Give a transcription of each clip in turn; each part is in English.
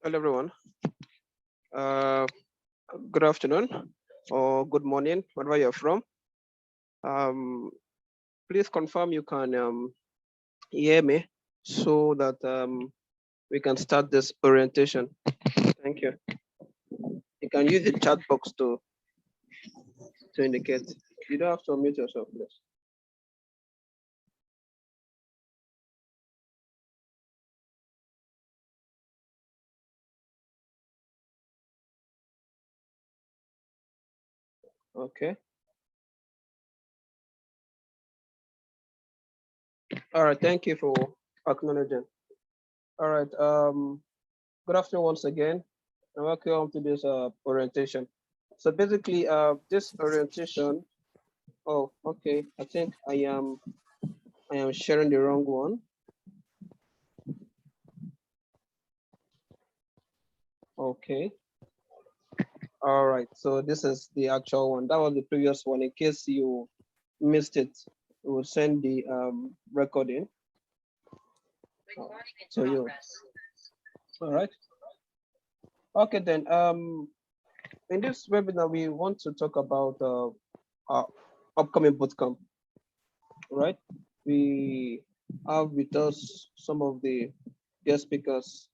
Hello, everyone. Good afternoon or good morning, wherever you're from. Please confirm you can hear me so that we can start this orientation. Thank you. You can use the chat box to indicate. You don't have to unmute yourself, please. Okay. All right. Thank you for acknowledging. All right. Good afternoon once again, and welcome to this orientation. So basically, this orientation. Oh, okay. I think I am sharing the wrong one. Okay. All right. So this is the actual one. That was the previous one. In case you missed it, we will send the recording. So you. All right. Okay then. In this webinar, we want to talk about our upcoming bootcamp. Right. We have with us some of the guest speakers,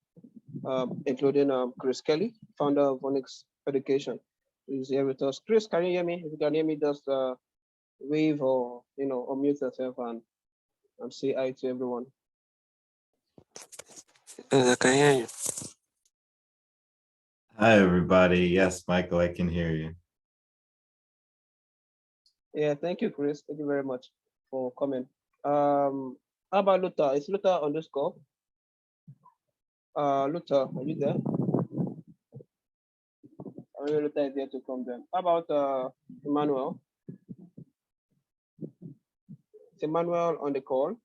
including Chris Kelly, founder of Onyx Education, is here with us. Chris, can you hear me? If you can hear me, just wave or unmute yourself and say hi to everyone. I can hear you. Hi, everybody. Yes, Michael, I can hear you. Yeah, thank you, Chris. Thank you very much for coming. How about Luther? Is Luther on this call? Luther, are you there? I know Luther is there to come then. How about Emmanuel? Is Emmanuel on the call?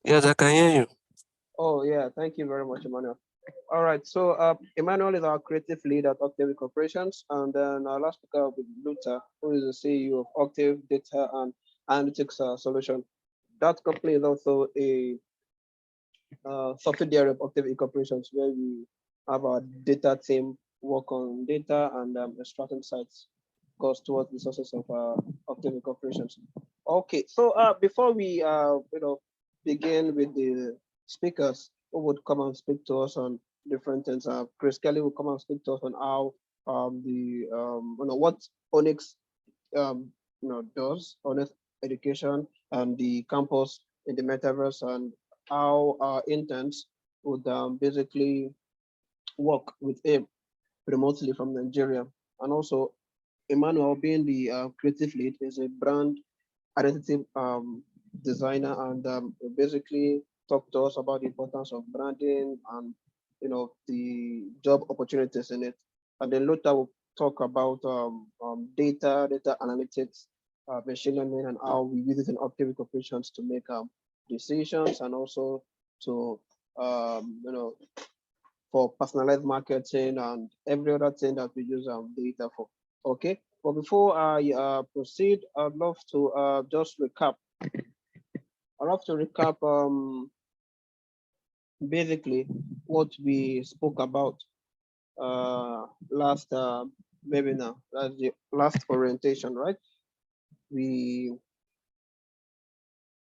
Yes, I can hear you. Oh, yeah. Thank you very much, Emmanuel. All right. So Emmanuel is our creative lead at Octave Corporations. And then our last speaker will be Luther, who is the CEO of Octave Data and Analytics Solution. That company is also a subsidiary of Octave Corporations, where we have our data team work on data and extracting sites, goes towards the success of Octave Corporations. Okay, so before we begin with the speakers who would come and speak to us on different things, Chris Kelly will come and speak to us on how what Onyx does, Onyx Education and the campus in the metaverse, and how our interns would basically work with him remotely from Nigeria. And also, Emmanuel, being the creative lead, is a brand identity designer, and basically talk to us about the importance of branding and the job opportunities in it. And then Luther will talk about data analytics, machine learning, and how we use it in Octave operations to make decisions, and also to for personalized marketing and every other thing that we use data for. Okay, but before I proceed, I'd love to just recap. I'd love to recap basically what we spoke about last webinar, that's the last orientation, right? We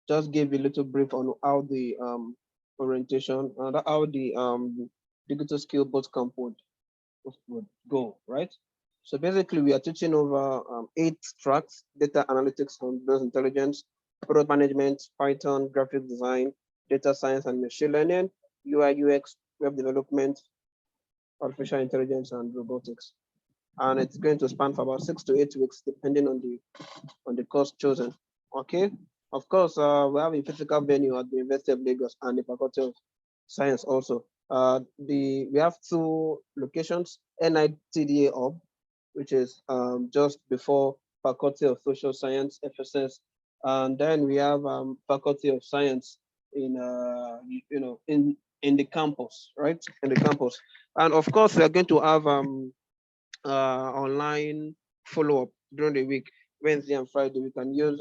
just gave a little brief on how the orientation and how the digital skill bootcamp would go, right? So basically, we are teaching over 8 tracks: data analytics and business intelligence, product management, Python, graphic design, data science and machine learning, UI, UX, web development, artificial intelligence, and robotics. And it's going to span for about 6 to 8 weeks, depending on the course chosen. Okay. Of course, we have a physical venue at the University of Lagos and the Faculty of Science also. We have 2 locations: NITDA Hub, which is just before Faculty of Social Science, FSS, and then we have Faculty of Science in in the campus, right? In the campus, and of course we are going to have online follow-up during the week. Wednesday and Friday we can use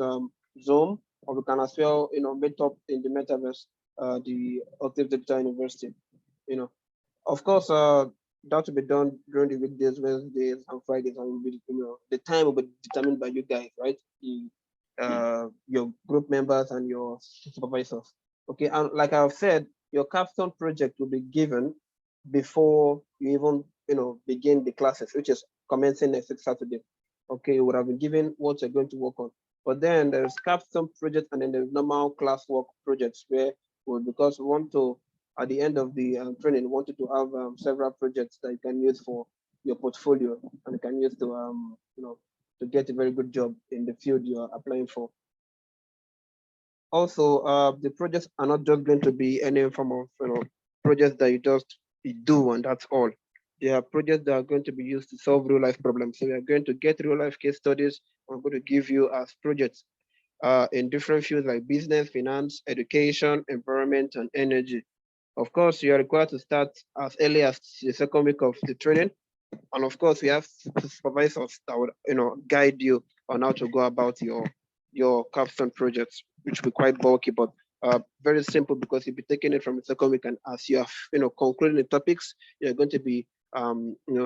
Zoom or we can as well, meet up in the metaverse, the Octave Digital University. Of course, that will be done during the weekdays, Wednesdays, and Fridays, and will be, the time will be determined by you guys, right? Your group members and your supervisors. Okay, and like I've said, your capstone project will be given before you even, begin the classes, which is commencing next Saturday. Okay, you would have been given what you're going to work on. But then there's capstone project and then there's normal classwork projects where, because we want to, at the end of the training, wanted to have several projects that you can use for your portfolio and you can use to, to get a very good job in the field you are applying for. Also, the projects are not just going to be any form of, projects that you just do and that's all. They are projects that are going to be used to solve real life problems. So we are going to get real life case studies. I'm going to give you as projects in different fields like business, finance, education, environment, and energy. Of course, you are required to start as early as the second week of the training. And of course, we have supervisors that would, guide you on how to go about your capstone projects, which will be quite bulky, but very simple because you'll be taking it from the second week. And as you have, concluding the topics, you're going to be,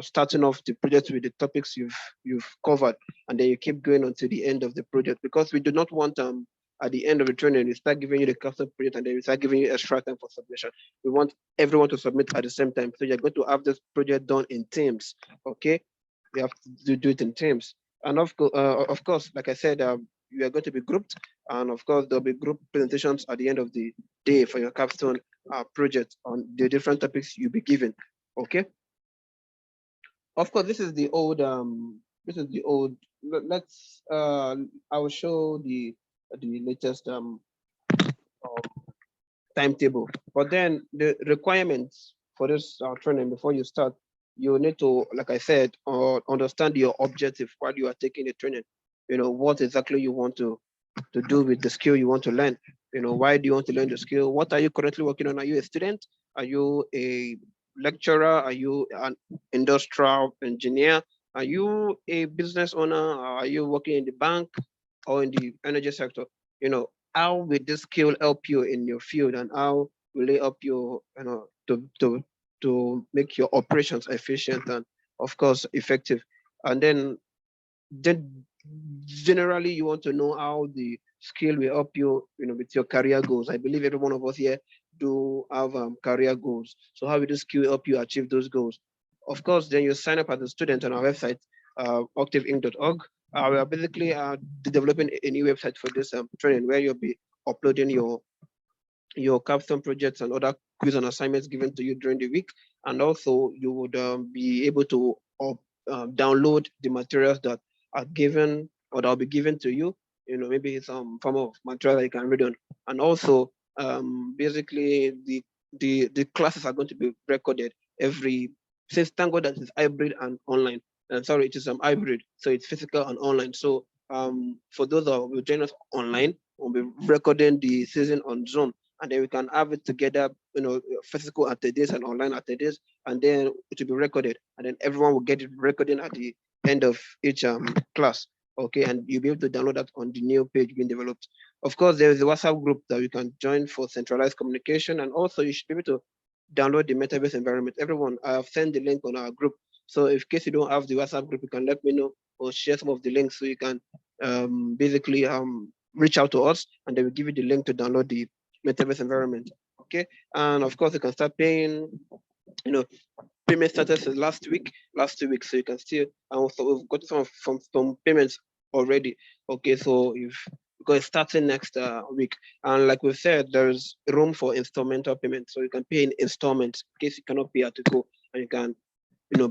starting off the project with the topics you've covered, and then you keep going until the end of the project because we do not want at the end of the training, we start giving you the capstone project and then we start giving you extra time for submission. We want everyone to submit at the same time. So you're going to have this project done in teams, okay? You have to do it in teams. And of course, like I said, you are going to be grouped. And of course, there'll be group presentations at the end of the day for your capstone project on the different topics you'll be given, okay? Of course, this is the old, let's, I will show the latest timetable. But then the requirements for this training before you start, you need to, like I said, understand your objective while you are taking the training. What exactly you want to do with the skill you want to learn. Why do you want to learn the skill? What are you currently working on? Are you a student? Are you a lecturer? Are you an industrial engineer? Are you a business owner? Are you working in the bank or in the energy sector? How will this skill help you in your field and how will it help you, to make your operations efficient and of course effective? And then generally you want to know how the skill will help you, with your career goals. I believe every one of us here do have career goals. So how will this skill help you achieve those goals? Of course, then you sign up as a student on our website, octaveinc.org. We are basically developing a new website for this training where you'll be uploading your capstone projects and other quiz and assignments given to you during the week. And also you would be able to download the materials that are given or that will be given to you, maybe some form of material that you can read on. And also, basically the classes are going to be recorded since thank God that it's hybrid and online. And sorry, it is hybrid, so it's physical and online. So for those that will join us online, we'll be recording the season on Zoom, and then we can have it together, physical at the days and online at the days, and then it will be recorded, and then everyone will get it recording at the end of each class. Okay, and you'll be able to download that on the new page being developed. Of course, there is a WhatsApp group that you can join for centralized communication, and also you should be able to download the metaverse environment. Everyone, I have sent the link on our group. So if case you don't have the WhatsApp group, you can let me know or share some of the links so you can basically reach out to us and they will give you the link to download the metaverse environment. Okay, and of course you can start paying. Payment started since last 2 weeks, so you can still. And also we've got some payments already. Okay, so because it's starting next week, and like we said, there's room for installmental payment, so you can pay in installments in case you cannot pay at a go, and you can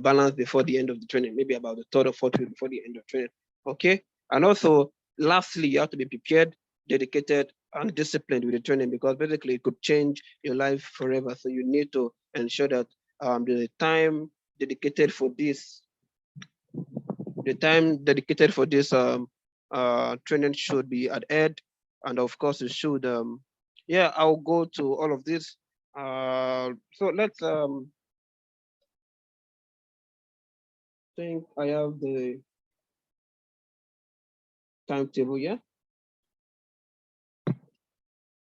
balance before the end of the training, maybe about the third or fourth week before the end of training. Okay, and also lastly, you have to be prepared, dedicated, and disciplined with the training because basically it could change your life forever. So you need to ensure that the time dedicated for this training should be adhered, and of course it should yeah, I'll go to all of this. So let's think I have the timetable. Yeah,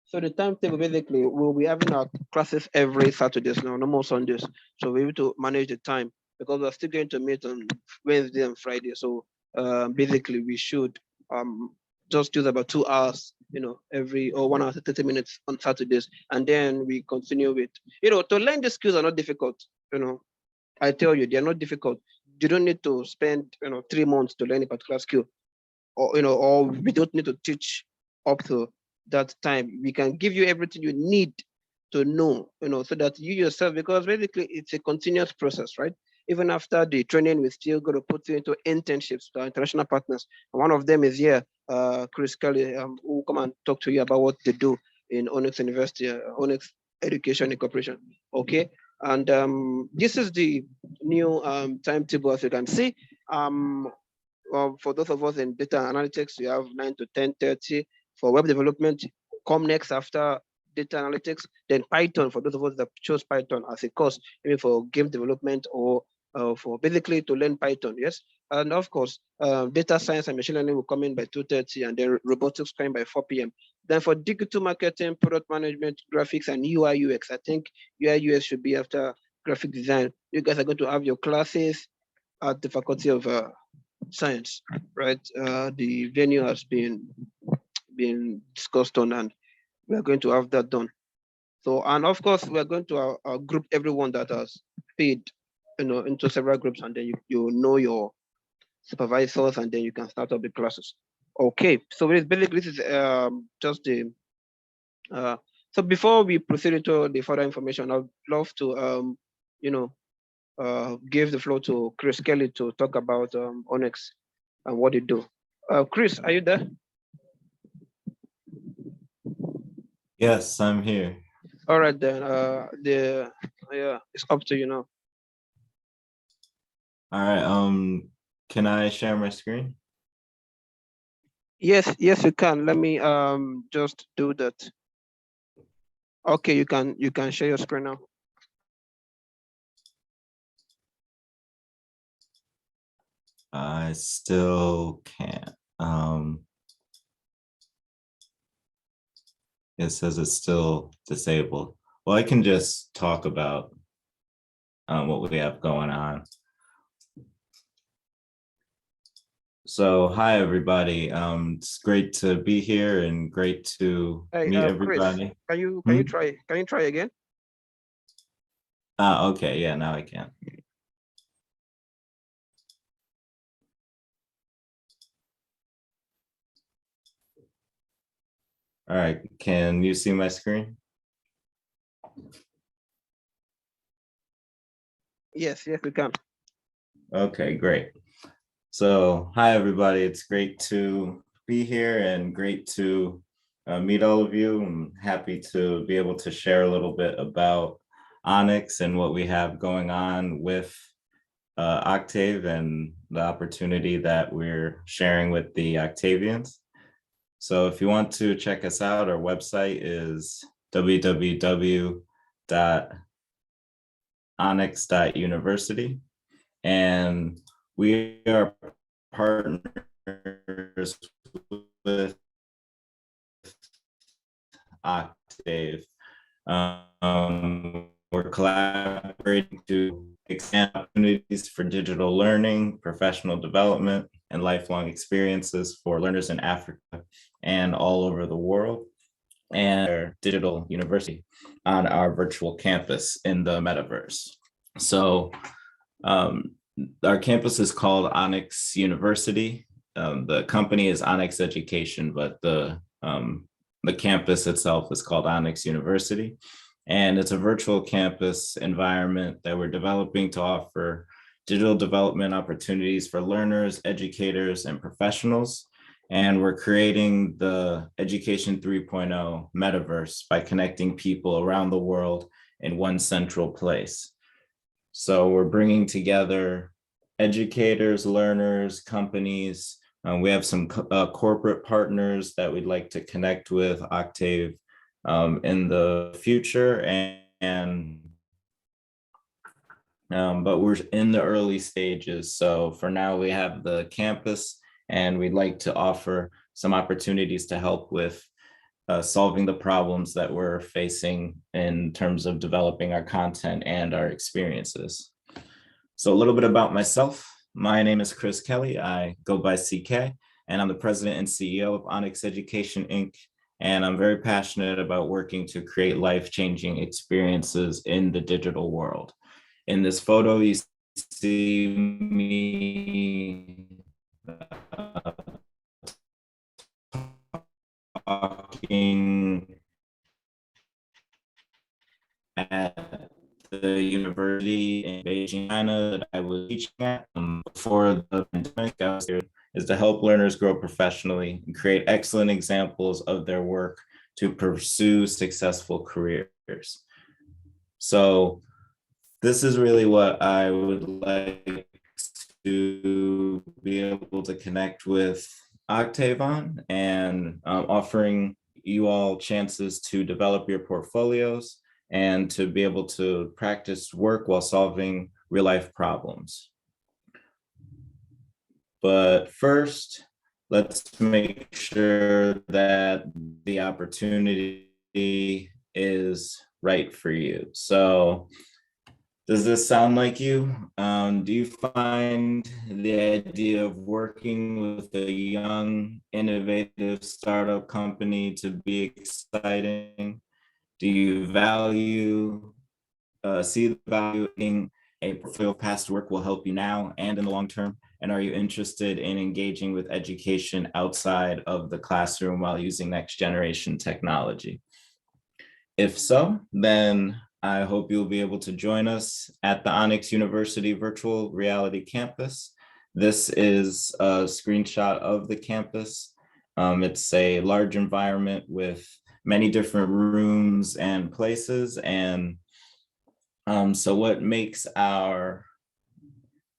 So the timetable basically we'll be having our classes every Saturdays now, no more Sundays. So we're able to manage the time because we're still going to meet on Wednesday and Friday. So basically we should just use about 2 hours, every or 1 hour 30 minutes on Saturdays, and then we continue with to learn the skills are not difficult. I tell you, they are not difficult. You don't need to spend 3 months to learn a particular skill, or we don't need to teach up to that time. We can give you everything you need to know, so that you yourself, because basically it's a continuous process, right? Even after the training, we still got to put you into internships to our international partners. And one of them is here, Chris Kelly, who will come and talk to you about what they do in Onyx University, Onyx Education Incorporation. Okay, and this is the new timetable, as you can see. For those of us in data analytics, we have 9 to 10:30. For web development, come next after data analytics. Then Python, for those of us that chose Python as a course, maybe for game development or for basically to learn Python, yes. And of course, data science and machine learning will come in by 2:30, and then robotics come in by 4 p.m. Then for digital marketing, product management, graphics, and UI UX, I think UI UX should be after graphic design. You guys are going to have your classes at the Faculty of Science, right? The venue has been discussed on, and we are going to have that done. So, and of course, we are going to group everyone that has paid, into several groups, and then you know your supervisors, and then you can start up the classes. Okay, so basically this is just the. So before we proceed into the further information, I'd love to give the floor to Chris Kelly to talk about Onyx and what they do. Chris, are you there? Yes, I'm here. All right then. It's up to you now. All right. Can I share my screen? Yes, you can. Let me just do that. Okay, you can share your screen now. I still can't. It says it's still disabled. Well, I can just talk about what we have going on. So, hi everybody. It's great to be here and great to meet everybody. Chris, can you try again? Okay, yeah, now I can. All right, can you see my screen? Yes, we can. Okay, great. So, hi everybody. It's great to be here and great to meet all of you. I'm happy to be able to share a little bit about Onyx and what we have going on with Octave and the opportunity that we're sharing with the Octavians. So if you want to check us out, our website is www.onyx.university. And we are partners with Octave. We're collaborating to expand opportunities for digital learning, professional development, and lifelong experiences for learners in Africa and all over the world, and our digital university on our virtual campus in the metaverse. So our campus is called Onyx University. The company is Onyx Education, but the campus itself is called Onyx University. And it's a virtual campus environment that we're developing to offer digital development opportunities for learners, educators, and professionals. And we're creating the Education 3.0 metaverse by connecting people around the world in one central place. So we're bringing together educators, learners, companies. We have some corporate partners that we'd like to connect with Octave in the future, but we're in the early stages. So for now, we have the campus, and we'd like to offer some opportunities to help with solving the problems that we're facing in terms of developing our content and our experiences. So a little bit about myself. My name is Chris Kelly. I go by CK, and I'm the president and CEO of Onyx Education, Inc. And I'm very passionate about working to create life-changing experiences in the digital world. In this photo, you see me talking at the university in Beijing, China that I was teaching at before the pandemic. I was here is to help learners grow professionally and create excellent examples of their work to pursue successful careers. So this is really what I would like to be able to connect with Octave on, and offering you all chances to develop your portfolios and to be able to practice work while solving real life problems. But first, let's make sure that the opportunity is right for you. So does this sound like you? Do you find the idea of working with a young, innovative startup company to be exciting? Do you see the value in a portfolio of past work will help you now and in the long term? And are you interested in engaging with education outside of the classroom while using next generation technology? If so, then I hope you'll be able to join us at the Onyx University Virtual Reality Campus. This is a screenshot of the campus. It's a large environment with many different rooms and places. And so what makes our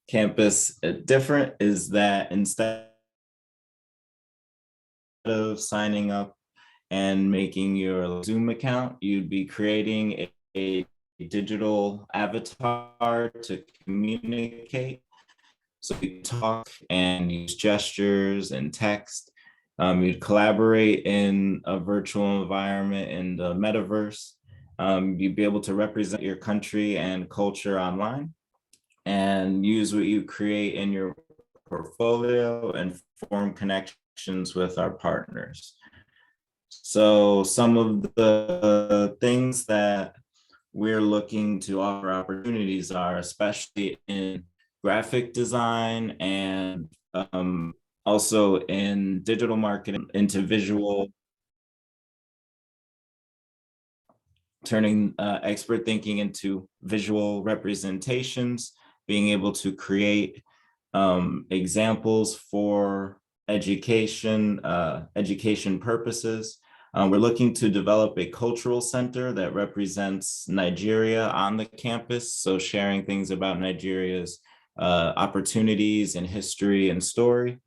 campus different is that instead of signing up and making your Zoom account, you'd be creating a digital avatar to communicate. So you talk and use gestures and text. You'd collaborate in a virtual environment in the metaverse. You'd be able to represent your country and culture online and use what you create in your portfolio and form connections with our partners. So some of the things that we're looking to offer opportunities are, especially in graphic design and also in digital marketing, into visual, turning expert thinking into visual representations, being able to create examples for education purposes. We're looking to develop a cultural center that represents Nigeria on the campus. So sharing things about Nigeria's opportunities and history and story,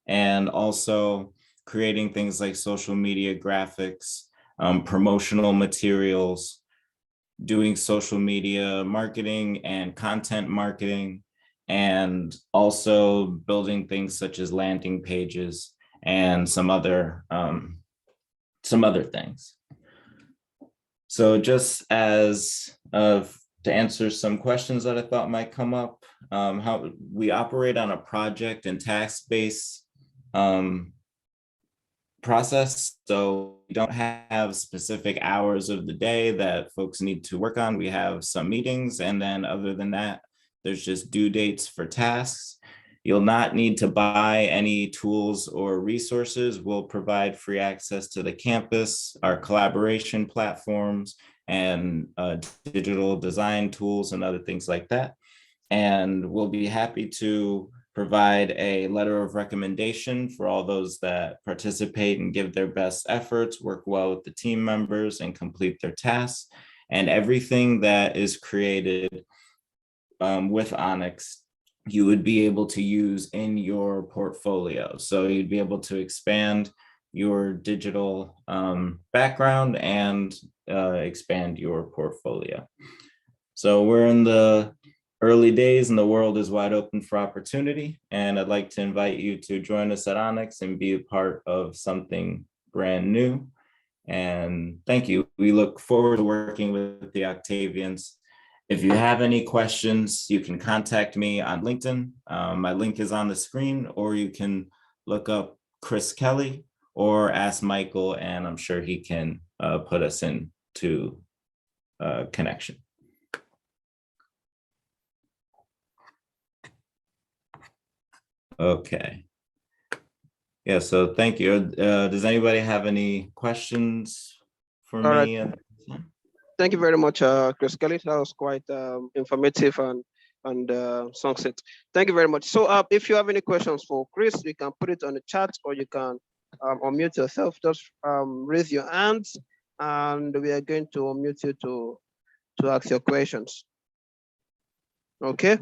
and also creating things like social media graphics, promotional materials, doing social media marketing and content marketing, and also building things such as landing pages and some other things. So just as to answer some questions that I thought might come up, how we operate on a project and task-based process. So we don't have specific hours of the day that folks need to work on. We have some meetings, and then other than that, there's just due dates for tasks. You'll not need to buy any tools or resources. We'll provide free access to the campus, our collaboration platforms, and digital design tools and other things like that. And we'll be happy to provide a letter of recommendation for all those that participate and give their best efforts, work well with the team members, and complete their tasks. And everything that is created with Onyx, you would be able to use in your portfolio. So you'd be able to expand your digital background and expand your portfolio. So we're in the early days and the world is wide open for opportunity. And I'd like to invite you to join us at Onyx and be a part of something brand new. And thank you. We look forward to working with the Octavians. If you have any questions, you can contact me on LinkedIn. My link is on the screen, or you can look up Chris Kelly or ask Michael, and I'm sure he can put us into connection. Okay. Yeah, so thank you. Does anybody have any questions for All me? right. Thank you very much, Chris Kelly. That was quite informative and sunset. Thank you very much. So if you have any questions for Chris, you can put it on the chat, or you can unmute yourself. Just raise your hands, and we are going to unmute you to ask your questions. Okay.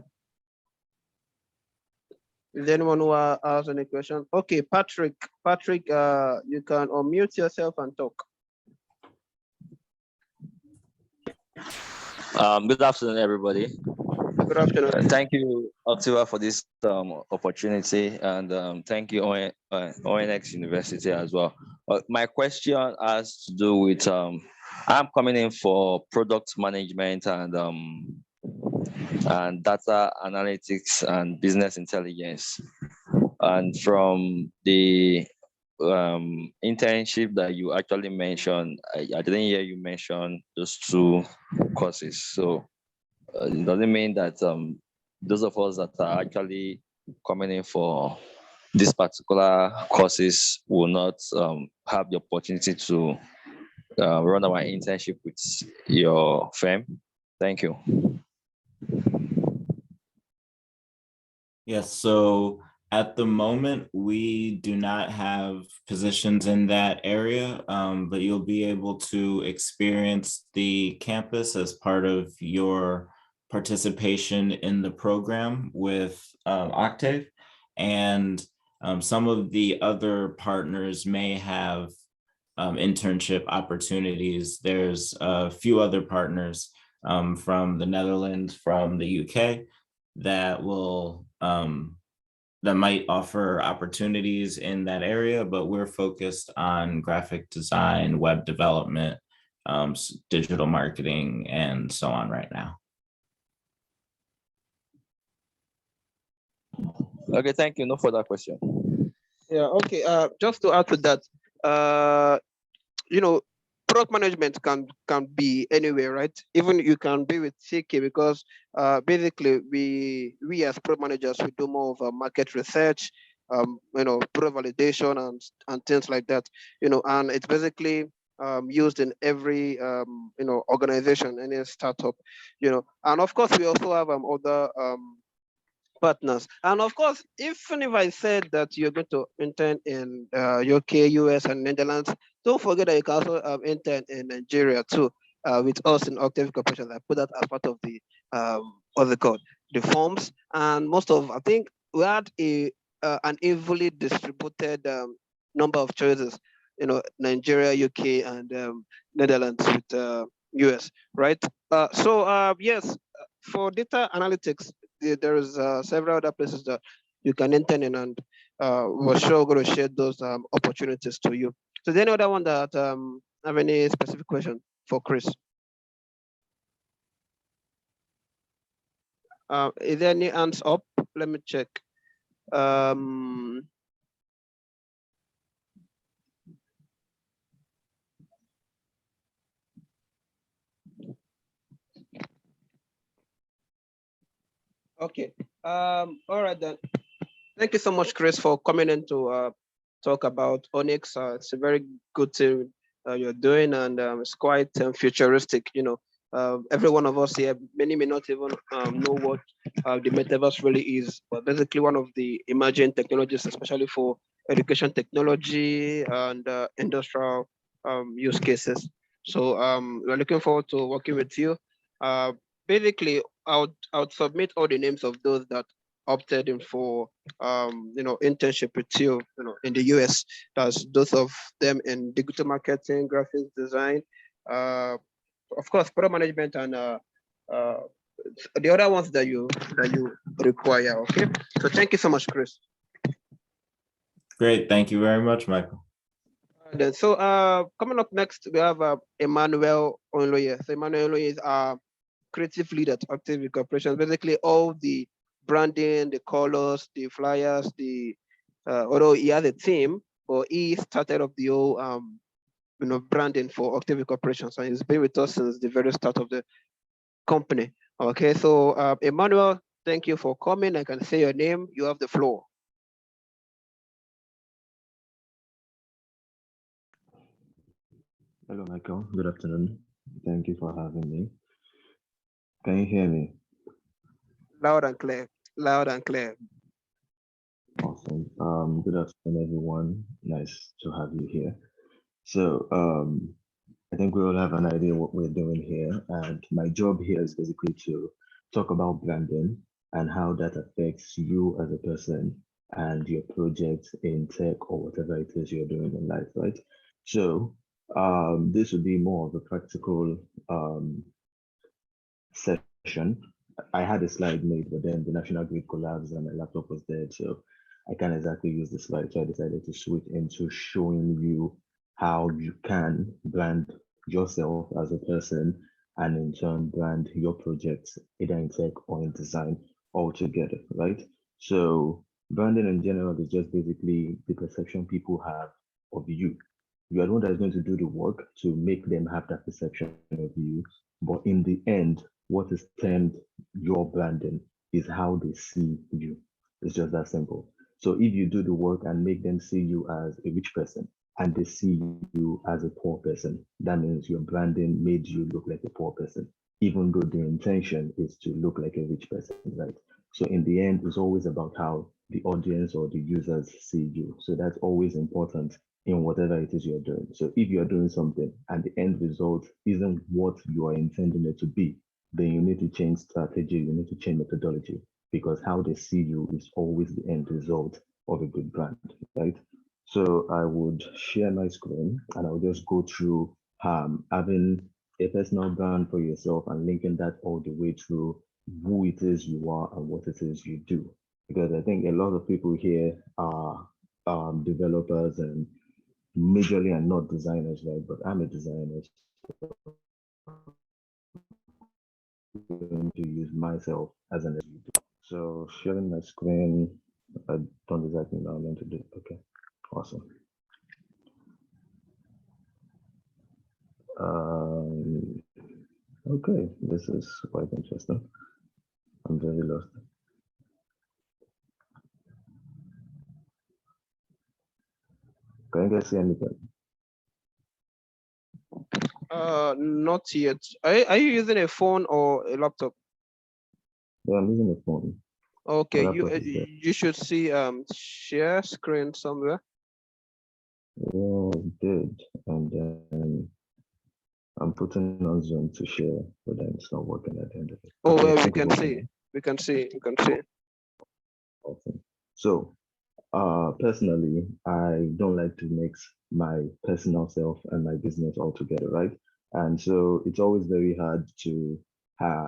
Is there anyone who has any question? Okay, Patrick, you can unmute yourself and talk. Good afternoon, everybody. Good afternoon. Thank you, Octave, for this opportunity, and thank you, Onyx University as well. My question has to do with I'm coming in for product management and data analytics and business intelligence. And from the internship that you actually mentioned, I didn't hear you mention those two courses. So it doesn't mean that those of us that are actually coming in for these particular courses will not have the opportunity to run our internship with your firm. Thank you. Yes, so at the moment, we do not have positions in that area, but you'll be able to experience the campus as part of your participation in the program with Octave. And some of the other partners may have internship opportunities. There's a few other partners from the Netherlands, from the UK, that will that might offer opportunities in that area, but we're focused on graphic design, web development, digital marketing, and so on right now. Okay, thank you. No further question. Yeah, okay. Just to add to that, you know, product management can be anywhere, right? Even you can be with CK, because basically we as product managers, we do more of market research, you know, product validation and things like that, you know, and it's basically used in every you know, organization, any startup, you know. And of course we also have other partners. And of course, even if I said that you're going to intern in UK, US, and Netherlands, don't forget that you can also intern in Nigeria too, with us in Octave Corporation. I put that as part of the what's it called, the forms. And most of, I think we had an evenly distributed number of choices, you know, Nigeria, UK, and Netherlands with US, right? So yes, for data analytics, there is several other places that you can intern in, and we're sure going to share those opportunities to you. So is there any other one that have any specific question for Chris? Is there any hands up? Let me check. Okay. All right then. Thank you so much, Chris, for coming in to talk about Onyx. It's a very good thing you're doing, and it's quite futuristic. You know, every one of us here, many may not even know what the metaverse really is, but basically one of the emerging technologies, especially for education technology and industrial use cases. So we're looking forward to working with you. Basically, I would submit all the names of those that opted in for you know, internship with you, you know, in the US. That's those of them in digital marketing, graphics design, of course, product management, and the other ones that you require. Okay. So thank you so much, Chris. Great. Thank you very much, Michael. Then, so coming up next, we have Emmanuel Oyinloye. So Emmanuel Oyinloye is our creative lead at Octave Corporation. Basically, all the branding, the colors, the flyers, the although he has a team, but he started up the whole branding for Octave Corporation. So he's been with us since the very start of the company. Okay, so Emmanuel, thank you for coming. I can say your name. You have the floor. Hello, Michael. Good afternoon. Thank you for having me. Can you hear me? Loud and clear. Loud and clear. Awesome. Good afternoon, everyone. Nice to have you here. So, I think we all have an idea what we're doing here, and my job here is basically to talk about branding and how that affects you as a person and your project in tech or whatever it is you're doing in life, right? So, this would be more of a practical session. I had a slide made, but then the national grid collapsed and my laptop was dead, so I can't exactly use the slide. So I decided to switch into showing you how you can brand yourself as a person and in turn brand your projects either in tech or in design altogether, right? So branding in general is just basically the perception people have of you. You are the one that is going to do the work to make them have that perception of you. But in the end, what is termed your branding is how they see you. It's just that simple. So if you do the work and make them see you as a rich person and they see you as a poor person, that means your branding made you look like a poor person, even though the intention is to look like a rich person, right? So in the end, it's always about how the audience or the users see you. So that's always important in whatever it is you're doing. So if you're doing something and the end result isn't what you are intending it to be, then you need to change strategy, you need to change methodology, because how they see you is always the end result of a good brand, right? So I would share my screen and I'll just go through having a personal brand for yourself and linking that all the way through who it is you are and what it is you do. Because I think a lot of people here are developers and majorly are not designers, right? But I'm a designer, so I'm going to use myself as an example. So sharing my screen, I don't exactly know how I'm going to do it. Okay, awesome. Okay, this is quite interesting. I'm very lost. Can you guys see anything? Not yet. Are you using a phone or a laptop? Yeah, I'm using a phone. Okay, laptop is there. you should see share screen somewhere. Yeah, I did, and then I'm putting on Zoom to share, but then it's not working at the end of it. Oh, Okay, I well, we think it's can working see. now. We can see. We can see. Awesome. So, personally, I don't like to mix my personal self and my business all together, right? And so it's always very hard to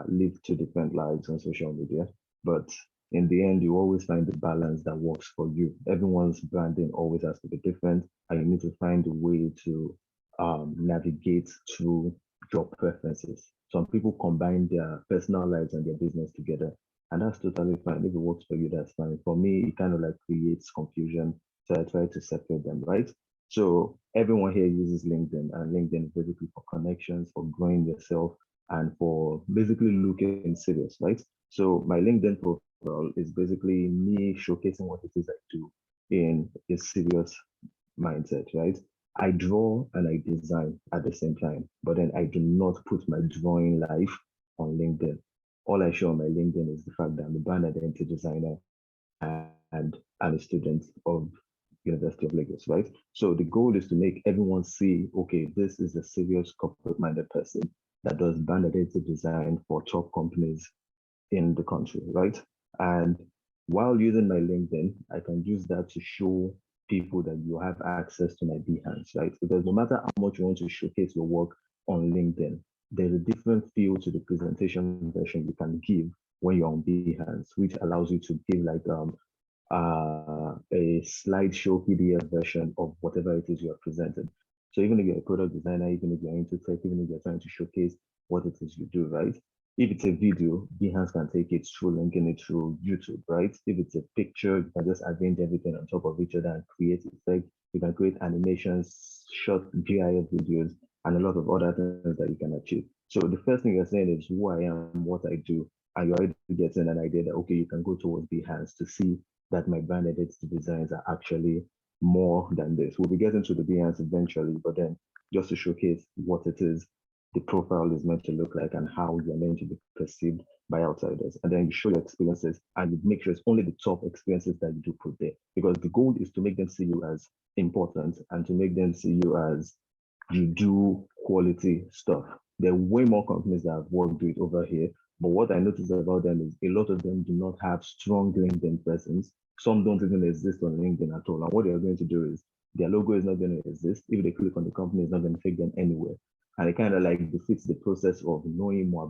live two different lives on social media. But in the end, you always find the balance that works for you. Everyone's branding always has to be different, and you need to find a way to navigate through your preferences. Some people combine their personal lives and their business together, and that's totally fine. If it works for you, that's fine. For me, it kind of like creates confusion. So I try to separate them, right? So everyone here uses LinkedIn, and LinkedIn is basically for connections, for growing yourself, and for basically looking serious, right? So my LinkedIn profile is basically me showcasing what it is I do in a serious mindset, right? I draw and I design at the same time, but then I do not put my drawing life on LinkedIn. All I show on my LinkedIn is the fact that I'm a brand identity designer and I'm a student of University of Lagos, right? So the goal is to make everyone see, okay, this is a serious corporate-minded person that does brand identity design for top companies in the country, right? And while using my LinkedIn, I can use that to show people that you have access to my Behance, right? Because no matter how much you want to showcase your work on LinkedIn, there's a different feel to the presentation version you can give when you're on Behance, which allows you to give like a slideshow PDF version of whatever it is you are presenting. So even if you're a product designer, even if you're into tech, even if you're trying to showcase what it is you do, right? If it's a video, Behance can take it through linking it through YouTube, right? If it's a picture, you can just arrange everything on top of each other and create effects. You can create animations, short GIF videos, and a lot of other things that you can achieve. So the first thing you're saying is who I am, what I do, and you're already getting an idea that, okay, you can go towards Behance to see that my brand edits designs are actually more than this. We'll be getting to the Behance eventually, but then just to showcase what it is the profile is meant to look like and how you're meant to be perceived by outsiders. And then you show your experiences and you make sure it's only the top experiences that you do put there. Because the goal is to make them see you as important and to make them see you as you do quality stuff. There are way more companies that have worked with over here. But what I noticed about them is a lot of them do not have strong LinkedIn presence. Some don't even exist on LinkedIn at all. And what they're going to do is their logo is not going to exist. If they click on the company, it's not going to take them anywhere. And it kind of like defeats the process of knowing more